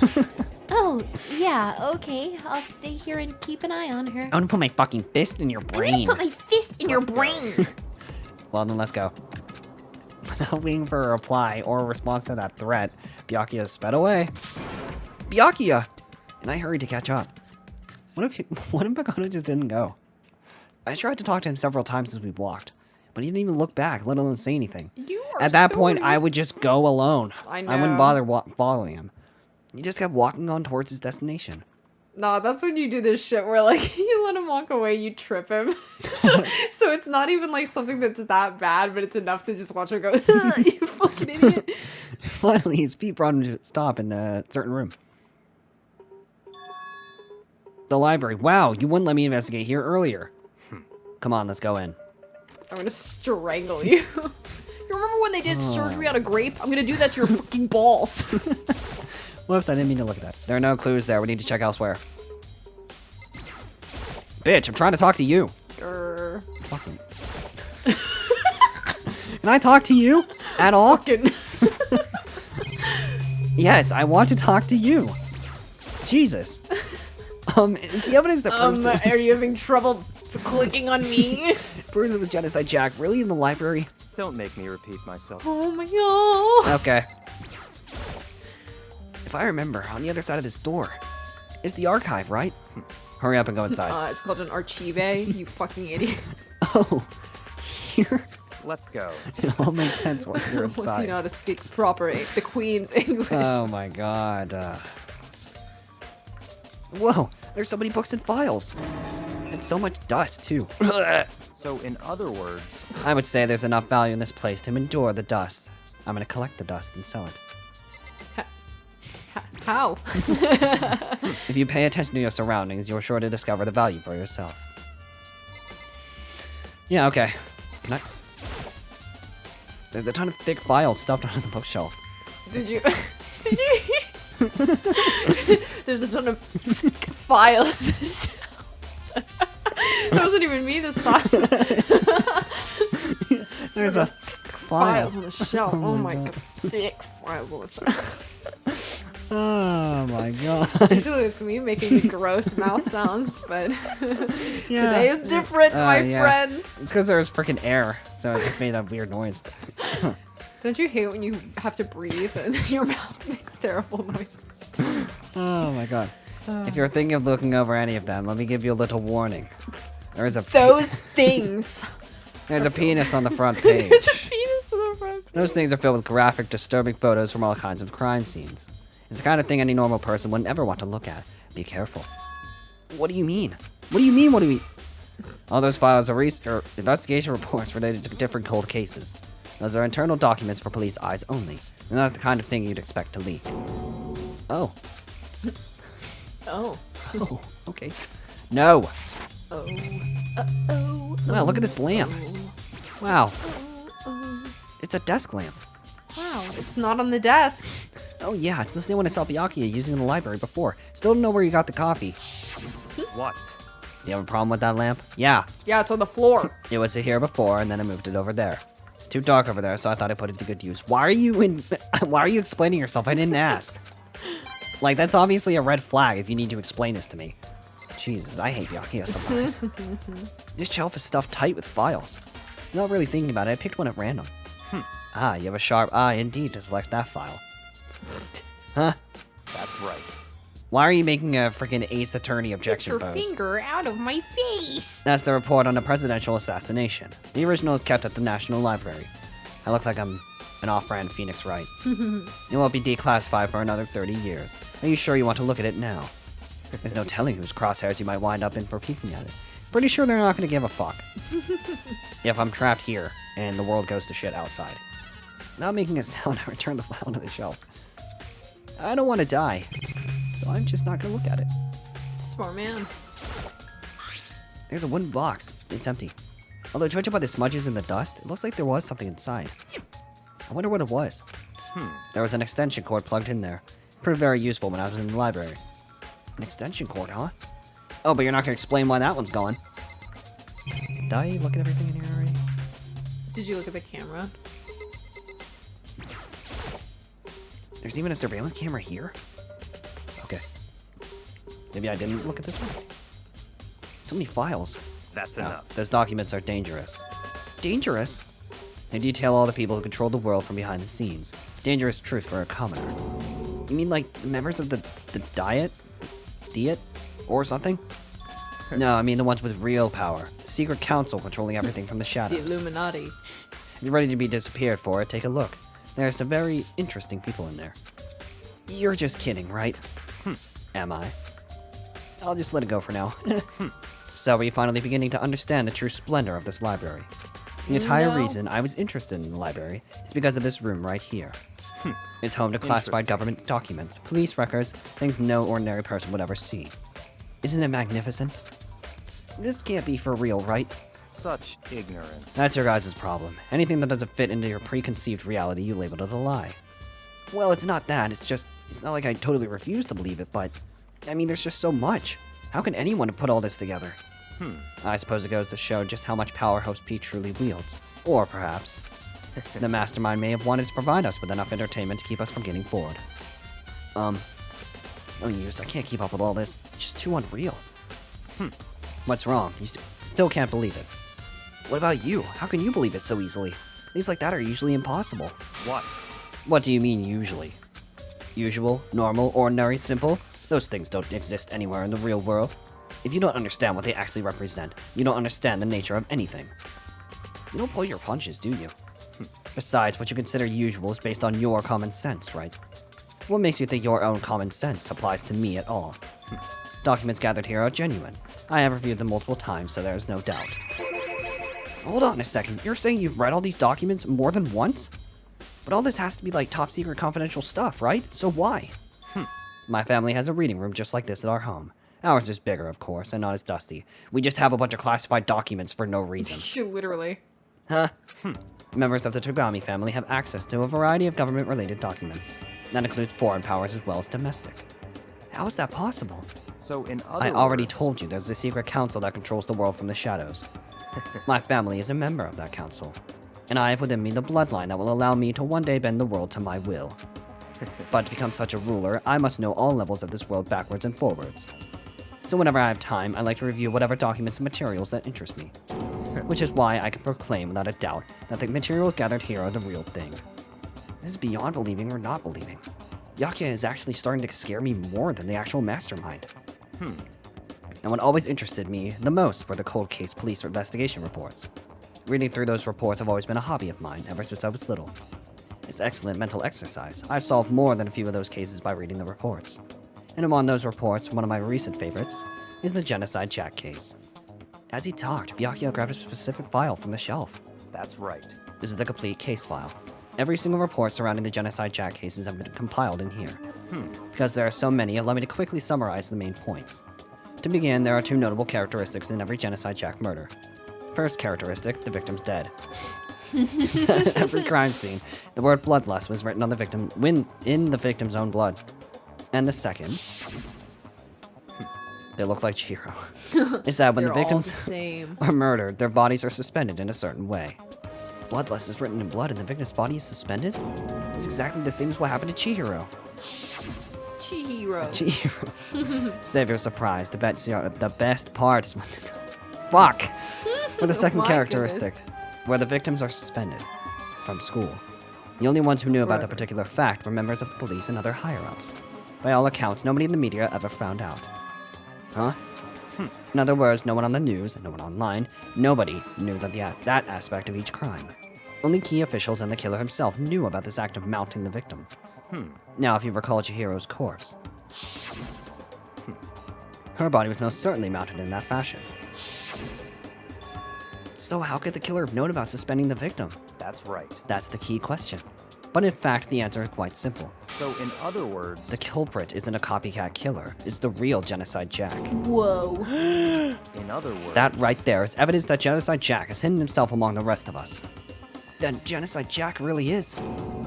Oh, yeah, okay. I'll stay here and keep an eye on her. I'm gonna put my fucking fist in your I'm brain. gonna put my fist in your Let's go. brain. Well, then let's go. Without waiting for a reply or a response to that threat, Byakuya sped away. Byakuya! And I hurried to catch up. What if Makoto just didn't go? I tried to talk to him several times as we walked, but he didn't even look back, let alone say anything. You are At that so point, I rude. would just go alone. I wouldn't know. bother following him. He just kept walking on towards his destination. Nah, that's when you do this shit where, like, you let him walk away, you trip him. so it's not even, like, something that's that bad, but it's enough to just watch him go, you fucking idiot. Finally, his feet brought him to a stop in a certain room. The library. Wow, you wouldn't let me investigate here earlier. Come on, let's go in. I'm gonna strangle you. You remember when they did surgery on a grape? I'm gonna do that to your fucking balls. Whoops, I didn't mean to look at that. There are no clues there. We need to check elsewhere. Bitch, I'm trying to talk to you. Grr. Fucking. Can I talk to you at all? Fucking. Yes, I want to talk to you. Jesus. Is the evidence that proves Are you having trouble clicking on me? proves it was Genocide Jack really in the library? Don't make me repeat myself. Oh my god. Okay. If I remember, on the other side of this door is the archive, right? Hurry up and go inside. It's called an archive, you fucking idiot. Oh, here? Let's go. It all makes sense once you're Once you inside. know how to speak proper the Queen's English. Oh my god. Whoa, there's so many books and files. And so much dust, too. So, in other words, I would say there's enough value in this place to endure the dust. I'm gonna collect the dust and sell it. How? If you pay attention to your surroundings, you're sure to discover the value for yourself. Yeah, okay. Can I... There's a ton of thick files stuffed under the bookshelf. Did you? Did you? There's a ton of files. That wasn't even me this time. There's a thick file. Files on the shelf. Oh my god. Thick files on the shelf. Oh my god. Usually it's me making the gross mouth sounds, but Yeah. today is different, my Yeah. friends. It's because there was freaking air, so it just made a weird noise. Don't you hate when you have to breathe and your mouth makes terrible noises? Oh my god. If you're thinking of looking over any of them, let me give you a little warning. There is a Those things. there's a penis on the front page. There's a penis in the front. Those things are filled with graphic, disturbing photos from all kinds of crime scenes. It's the kind of thing any normal person wouldn't ever want to look at. Be careful. What do you mean? What do you mean, what do we... All those files are investigation reports related to different cold cases. Those are internal documents for police eyes only. They're not the kind of thing you'd expect to leak. Oh. Oh. Oh, okay. No. Oh. Wow, look at this lamp. Wow. It's a desk lamp. Wow, it's not on the desk. Oh yeah, it's the same one I saw Byakuya using in the library before. Still don't know where you got the coffee. what? Do you have a problem with that lamp? Yeah, Yeah, it's on the floor. it was here before, and then I moved it over there. It's too dark over there, so I thought I'd put it to good use. Why are you explaining yourself? I didn't ask. Like, that's obviously a red flag if you need to explain this to me. Jesus, I hate Byakuya sometimes. This shelf is stuffed tight with files. Not really thinking about it, I picked one at random. Ah, you have a sharp eye indeed to select that file. Huh? That's right. Why are you making a freaking Ace Attorney Get objection your pose? finger out of my face. That's the report on a presidential assassination. The original is kept at the National Library. I look like I'm an off-brand Phoenix Wright. It won't be declassified for another 30 years. Are you sure you want to look at it now? There's no telling whose crosshairs you might wind up in for peeking at it. Pretty sure they're not going to give a fuck. If I'm trapped here, and the world goes to shit outside. Without making a sound, I return the file to the shelf. I don't want to die, so I'm just not going to look at it. Smart man. There's a wooden box. It's empty. Although judging by the smudges and the dust, it looks like there was something inside. I wonder what it was. There was an extension cord plugged in there. Proved very useful when I was in the library. An extension cord, huh? Oh, but you're not going to explain why that one's gone. Did I look at everything in here already? Did you look at the camera? There's even a surveillance camera here? Okay. Maybe I didn't look at this one? So many files. That's Oh, enough. those documents are dangerous. Dangerous? They detail all the people who control the world from behind the scenes. Dangerous truth for a commoner. You mean like members of the Diet? Or something? No, I mean the ones with real power. The secret council controlling everything from the The shadows. Illuminati. If you're ready to be disappeared for it, take a look. There are some very interesting people in there. You're just kidding, right? Am I? I'll just let it go for now. So are you finally beginning to understand the true splendor of this library? The entire No. reason I was interested in the library is because of this room right here. It's home to classified Interesting. government documents, police records, things no ordinary person would ever see. Isn't it magnificent? This can't be for real, right? Such ignorance. That's your guys' problem. Anything that doesn't fit into your preconceived reality, you label it a lie. Well, it's not that. It's not like I totally refuse to believe it, but I mean, there's just so much. How can anyone have put all this together? I suppose it goes to show just how much power Host P truly wields. Or perhaps, the mastermind may have wanted to provide us with enough entertainment to keep us from getting bored. It's no use. I can't keep up with all this. It's just too unreal. What's wrong? You still can't believe it. What about you? How can you believe it so easily? Things like that are usually impossible. What? What do you mean, usually? Usual, normal, ordinary, simple? Those things don't exist anywhere in the real world. If you don't understand what they actually represent, you don't understand the nature of anything. You don't pull your punches, do you? Besides, what you consider usual is based on your common sense, right? What makes you think your own common sense applies to me at all? Documents gathered here are genuine. I have reviewed them multiple times, so there is no doubt. Hold on a second, you're saying you've read all these documents more than once? But all this has to be like top secret confidential stuff, right? So why? My family has a reading room just like this at our home. Ours is bigger, of course, and not as dusty. We just have a bunch of classified documents for no reason. Literally. Huh? Members of the Togami family have access to a variety of government-related documents. That includes foreign powers as well as domestic. How is that possible? So in other I already words, told you there's a secret council that controls the world from the shadows. My family is a member of that council. And I have within me the bloodline that will allow me to one day bend the world to my will. But to become such a ruler, I must know all levels of this world backwards and forwards. So whenever I have time, I like to review whatever documents and materials that interest me. Which is why I can proclaim without a doubt that the materials gathered here are the real thing. This is beyond believing or not believing. Byakuya is actually starting to scare me more than the actual mastermind. And what always interested me the most were the cold case police investigation reports. Reading through those reports have always been a hobby of mine ever since I was little. It's excellent mental exercise. I've solved more than a few of those cases by reading the reports. And among those reports, one of my recent favorites is the Genocide Jack case. As he talked, Byakuya grabbed a specific file from the shelf. that's right. This is the complete case file. Every single report surrounding the Genocide Jack cases have been compiled in here. Because there are so many, allow me to quickly summarize the main points. To begin, there are two notable characteristics in every Genocide Jack murder. First characteristic, the victim's dead. At every crime scene, the word bloodlust was written on the victim in the victim's own blood. And the second, they look like Chihiro. Is that when the They're all victims the same. are murdered, their bodies are suspended in a certain way. Bloodlust is written in blood and the victim's body is suspended? It's exactly the same as what happened to Chihiro. Chihiro. Chihiro. Save your surprise. The best part is when fuck! For the second My characteristic, where the victims are suspended from school. The only ones who knew about the Forever. particular fact were members of the police and other higher-ups. By all accounts, nobody in the media ever found out. Huh? In other words, no one on the news, no one online, nobody knew that aspect of each crime. Only key officials and the killer himself knew about this act of mounting the victim. Now, if you recall Chihiro's corpse, her body was most certainly mounted in that fashion. So how could the killer have known about suspending the victim? That's right. That's the key question. But in fact, the answer is quite simple. So in other words, The culprit isn't a copycat killer, it's the real Genocide Jack. Whoa. in other words, That right there is evidence that Genocide Jack has hidden himself among the rest of us. Then Genocide Jack really is.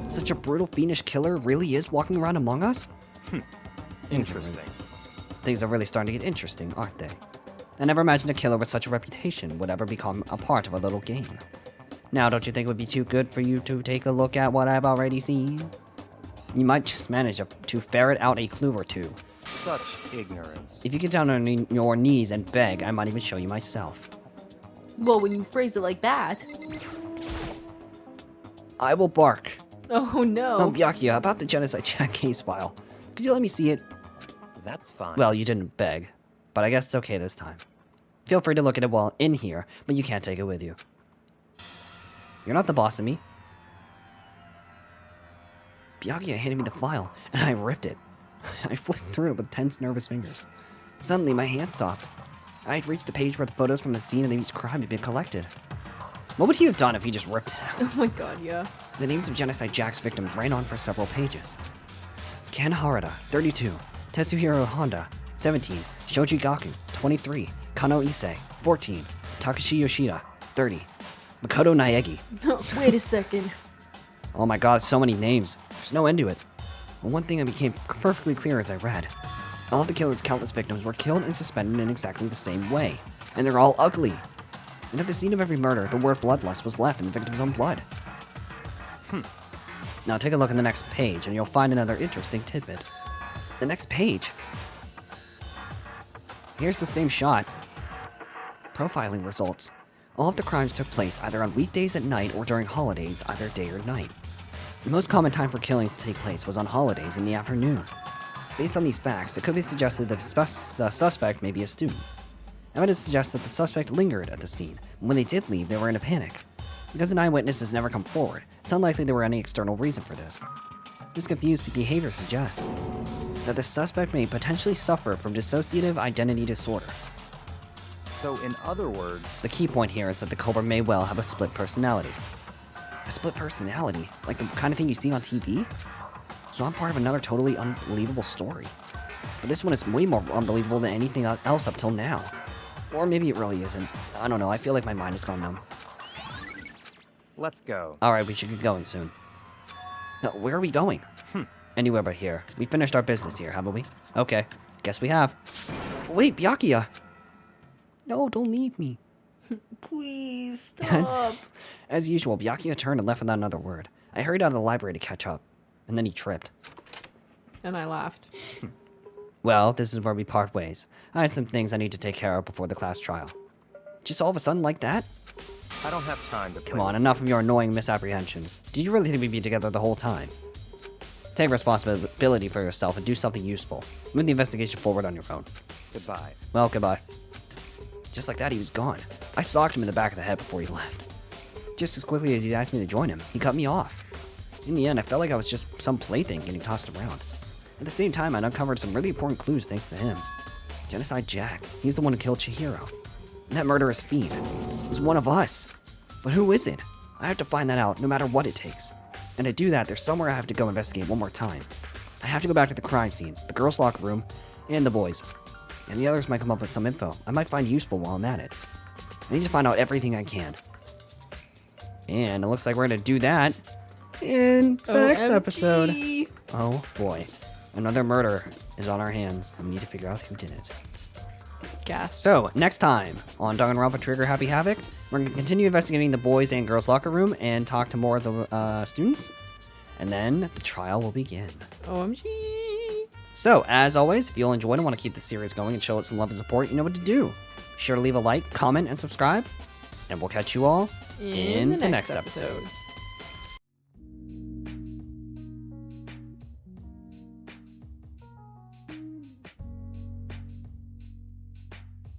Such a brutal, fiendish killer really is walking around among us? interesting. Things are really starting to get interesting, aren't they? I never imagined a killer with such a reputation would ever become a part of a little game. Now, don't you think it would be too good for you to take a look at what I've already seen? You might just manage to ferret out a clue or two. Such ignorance. If you get down on your knees and beg, I might even show you myself. Well, when you phrase it like that. I will bark. Oh no. Byakuya, about the Genocide Jack case file. Could you let me see it? That's fine. Well, you didn't beg, but I guess it's okay this time. Feel free to look at it while in here, but you can't take it with you. You're not the boss of me. Byakuya handed me the file, and I ripped it. I flicked through it with tense, nervous fingers. Suddenly, my hand stopped. I had reached the page where the photos from the scene of each crime had been collected. What would he have done if he just ripped it out? Oh my god, yeah. The names of Genocide Jack's victims ran on for several pages. Ken Harada, 32. Tetsuhiro Honda, 17. Shoji Gaku, 23. Kano Issei, 14. Takashi Yoshida, 30. Makoto Naegi. Wait a second. Oh my god, so many names. There's no end to it. But one thing that became perfectly clear as I read. All of the killer's countless victims were killed and suspended in exactly the same way. And they're all ugly. And at the scene of every murder, the word bloodlust was left in the victim's own blood. Now take a look at the next page and you'll find another interesting tidbit. The next page. Here's the same shot. Profiling results. All of the crimes took place either on weekdays at night or during holidays, either day or night. The most common time for killings to take place was on holidays in the afternoon. Based on these facts, it could be suggested that the suspect may be a student. Evidence suggests that the suspect lingered at the scene, and when they did leave, they were in a panic. Because an eyewitness has never come forward, it's unlikely there were any external reason for this. This confused behavior suggests that the suspect may potentially suffer from dissociative identity disorder. So, in other words, The key point here is that the culprit may well have a split personality. A split personality? Like the kind of thing you see on TV? So I'm part of another totally unbelievable story. But this one is way more unbelievable than anything else up till now. Or maybe it really isn't. I don't know, I feel like my mind has gone numb. let's go. Alright, we should get going soon. No, where are we going? Anywhere but here. We finished our business here, haven't we? Okay, guess we have. Wait, Byakuya! No, don't leave me. Please As, stop. as usual, Byakuya turned and left without another word. I hurried out of the library to catch up, and then he tripped. And I laughed. Well, this is where we part ways. I had some things I need to take care of before the class trial. Just all of a sudden like that? I don't have time to play. Come on, enough of your annoying misapprehensions. Did you really think we'd be together the whole time? Take responsibility for yourself and do something useful. Move the investigation forward on your own. Goodbye. Well, goodbye. Just like that, he was gone. I socked him in the back of the head before he left. Just as quickly as he asked me to join him, he cut me off. In the end, I felt like I was just some plaything getting tossed around. At the same time, I'd uncovered some really important clues thanks to him. Genocide Jack. He's the one who killed Chihiro. And that murderous fiend is one of us. But who is it? I have to find that out, no matter what it takes. And to do that, there's somewhere I have to go investigate one more time. I have to go back to the crime scene, the girls' locker room, and the boys. And the others might come up with some info I might find useful while I'm at it. I need to find out everything I can. And it looks like we're gonna do that in the next episode. OMG. Oh boy. Another murder is on our hands, and we need to figure out who did it. Gasp. So, next time on Danganronpa Trigger Happy Havoc, we're going to continue investigating the boys' and girls' locker room and talk to more of the students. And then the trial will begin. OMG. So, as always, if you all enjoyed and want to keep the series going and show it some love and support, you know what to do. Be sure to leave a like, comment, and subscribe. And we'll catch you all in the next episode.